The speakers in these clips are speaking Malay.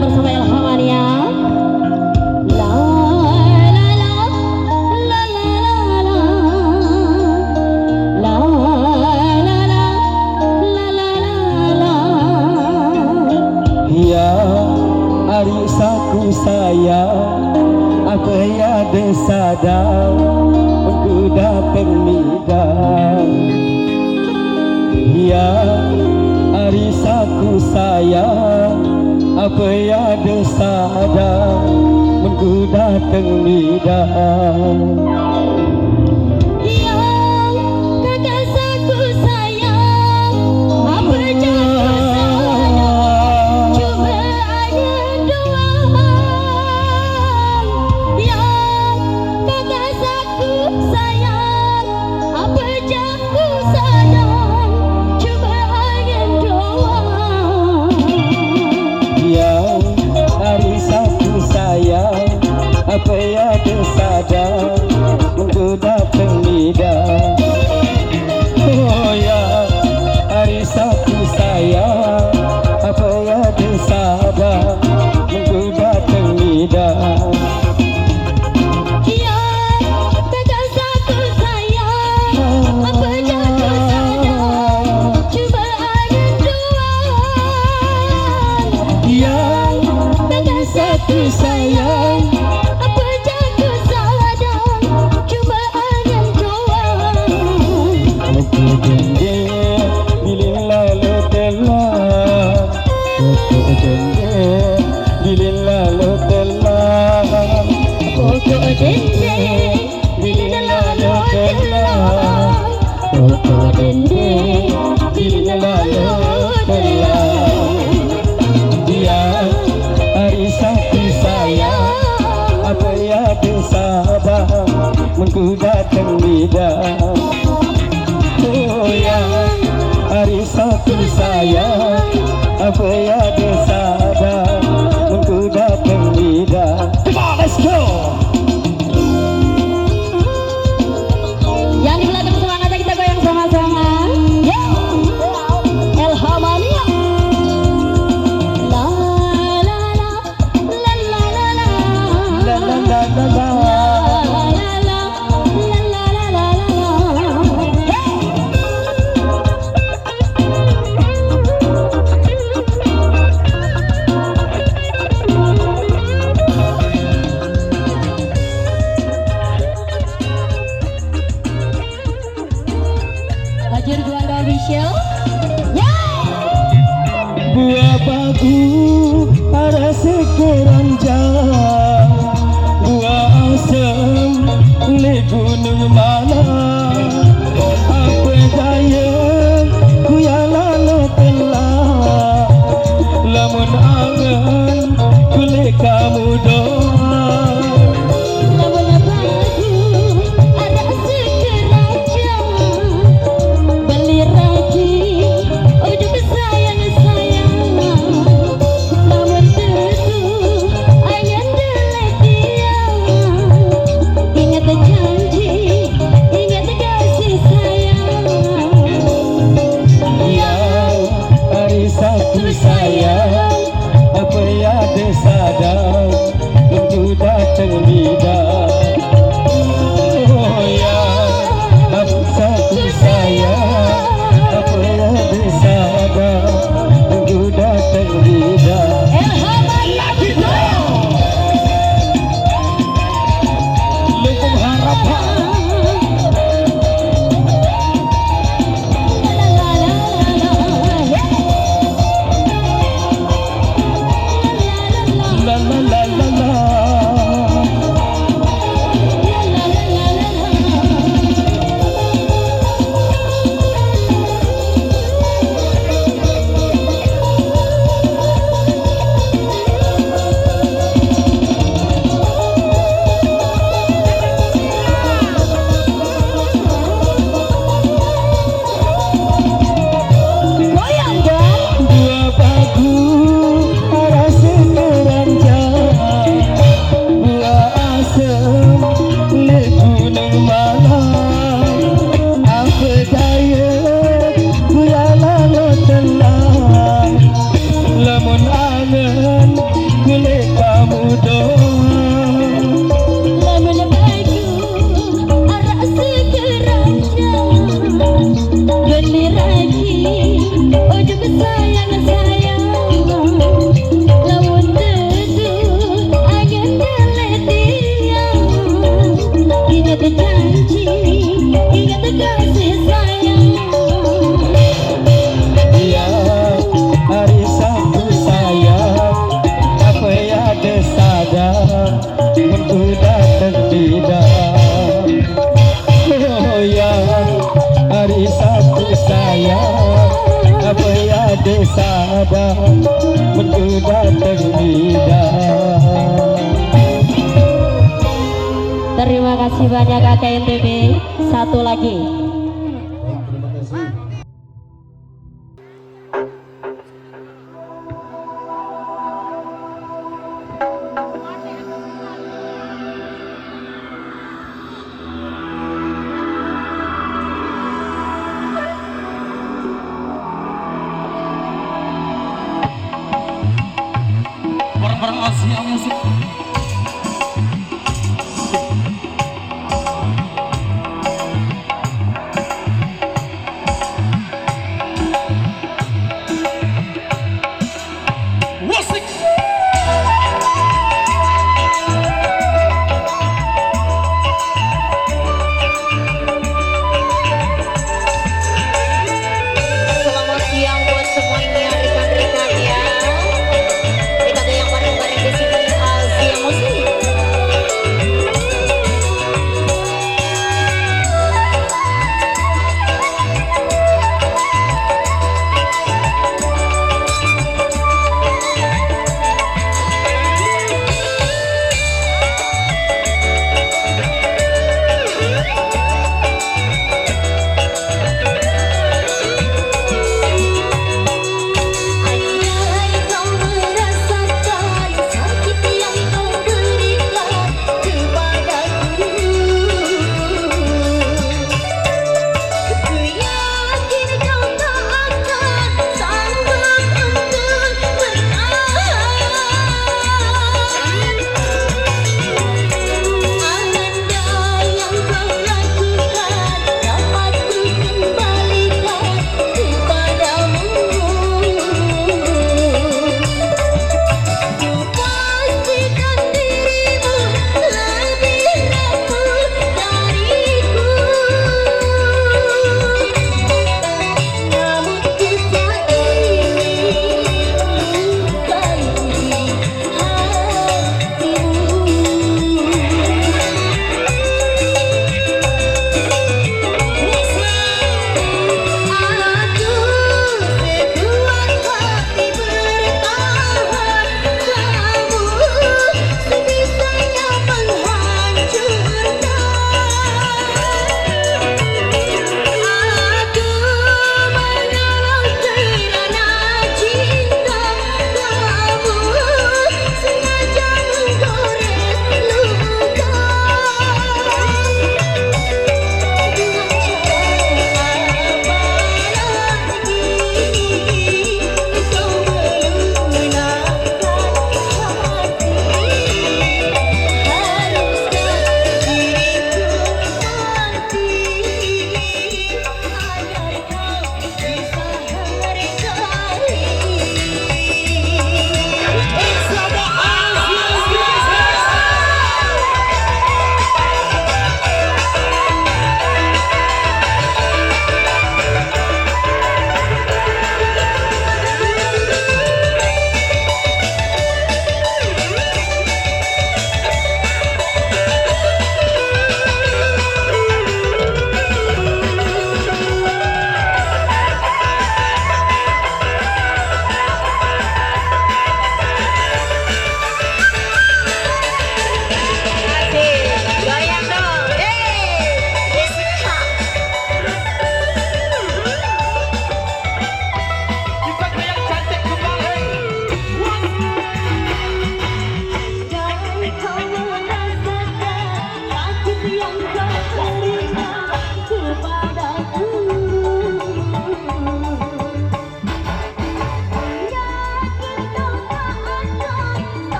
datang bersama Ilhamania. La la la la la la la la la la la. Ya ari saku saya apa ya desada aku datang midang. Ya ari saku saya apa ya desada aku datang midang. Apa ya desada untuk datang midang. Oh ya hari Sabtu saya apa ya desada untuk datang midang. Sayang apa jatuh sadar cobaan yang doang. Aku janji bilin lalu telah. Aku janji bilin lalu telah. Aku janji bilin lalu telah. Aku janji bilin lalu telah. Sakti saya apa ya desada menku datang midang. Oh ya hari Sabtu saya apa ya desada menku datang midang. Come on, let's go. Yang di belakang semangat aja kita goyang sama-sama. Ilhamania. Hajar Juanda Official. Buah bagu ada sekeranjang, buah asem di gunung mana. Apa daya ku yang lalu telah, lamun angan kulit kamu doa. Lamun bagu ada sekeranjang, beli lagi udah sayang sayang. Lamun tentu ayat delek dia, ingat janji, ingat kasih sayang. Ya hari Sabtu saya apa ya desada ada mendatang lidah. Terima kasih banyak Kakak NTB. Satu lagi. Barang-barang Asia musik. Musik. Selamat siang buat semuanya rekan-rekan ya. Kita ada yang bareng-bareng di sini Asia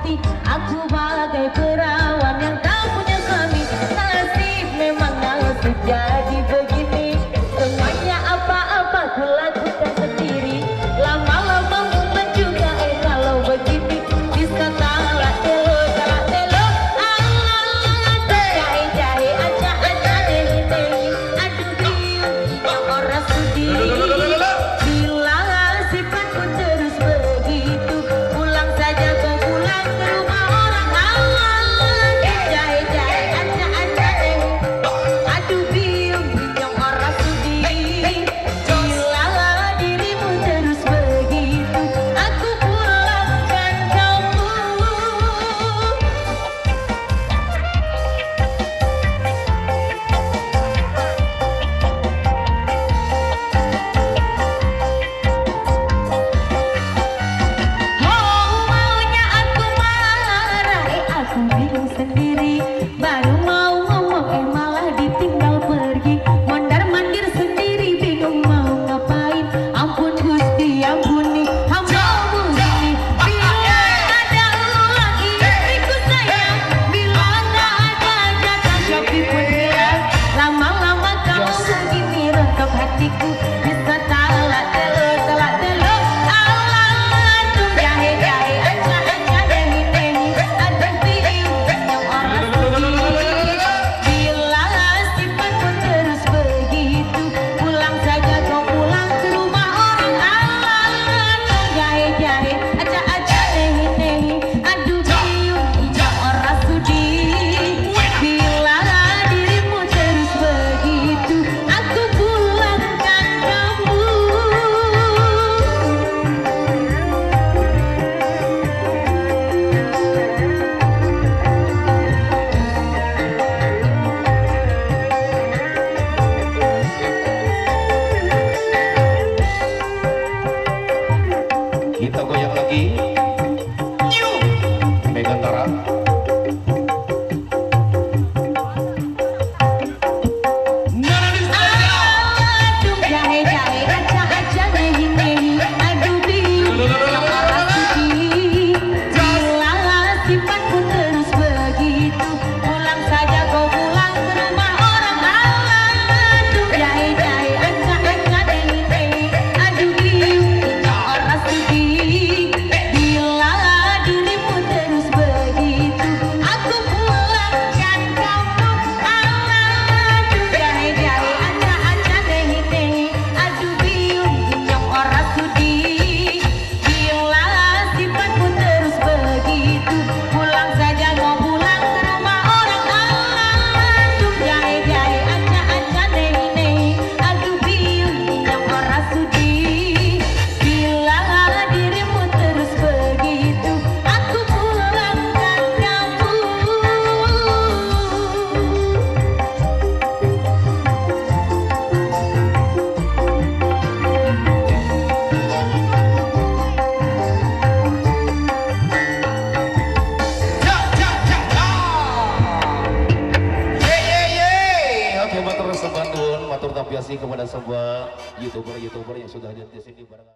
hati. Aku bagai perawan yang tak punya suami. Nasib memang harus terjadi begini. Semuanya apa-apa ku lakukan sendiri. Lama-lama mumet juga kalau begini. Bisa talak telo, jahe-jahe, aca-aca, dehi-dehi. Aduh biung, yang orang sudi. Bila sifatku terus begitu, pulang saja kau pulang ke rumah orang. Jahe-jahe, aca-aca, dehi. Aduh biung, yang orang sudi. Bila dirimu terus begitu, aku pulangkan kamu. Oh, maunya aku marah, aku bingung sendiri. Baru mau ngomong, malah ditinggal pergi. Mondar-mandir sendiri, bingung mau ngapain. Ampun Gusti, ampuni hambamu ini. Bila ada ulang istriku sayang, bila tak ada jatah Shopee pun hilang. Lama-lama kamu begini rontok hatiku. Bisa talak telo, alah tuh jahe-jahe, aca-aca, dehi-dehi. Aduh biung, yang orang sudi. Bila sifatku terus begitu, pulang saja kau pulang ke rumah orang. Alah tuh jahe-jahe, aca-aca, dehi-dehi. Aduh biung, yang orang sudi. Bila dirimu terus begitu, aku pulangkan kamu. Kita goyang lagi. Megantara. Aduh jahe-jahe, aca-aca, dehi-dehi. Aduh biung, yang orang sudi. Bila sifatku terus begitu, pulang saja kau pulang ke rumah orang. Aduh jahe-jahe, aca-aca, dehi-dehi. Aduh biung, yang orang sudi. Bila dirimu terus begitu, aku pulangkan kamu. Aduh jahe-jahe, aca-aca, dehi-dehi. Aduh biung, yang orang sudi. Bila sifatmu terus begitu, pulang saja kau pulang ke rumah orang. Aduh jahe-jahe, aca-aca, dehi-dehi. Aduh biung, yang orang sudi. Bila dirimu terus begitu, aku pulangkan kamu. Oke, matur sembandun, matur tampiasi kepada sebuah YouTuber yang sudah hadir di sini bareng.